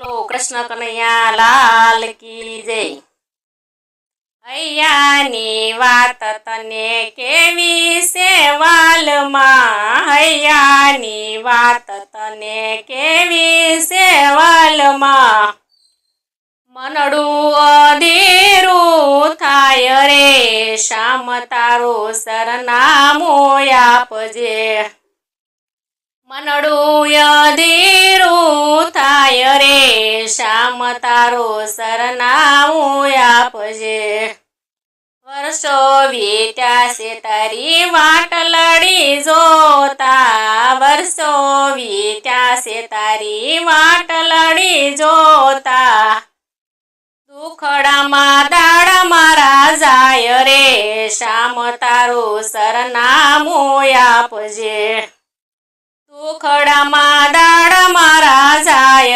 કૃષ્ણ કનૈયા લાલ કી જય। હૈયાની વાત તને કેવી છે વાલમાં, હૈયાની વાત તને કેવી છે વાલમાં। મનડું અધીરું થાય રે શ્યામ તારું સરનામું આપજે। મનડું અધીરું થાય રે શ્યામ તારું સરનામું આપજે। વર્ષો વીત્યા છે તારી વાટ લડી જોતા, વર્ષો વીત્યા છે તારી વાટ લડી જોતા। દુખડામાં દાડા મારા જાય રે શ્યામ તારું સરનામું આપજે। દુખડામાં દાડા મારા જાય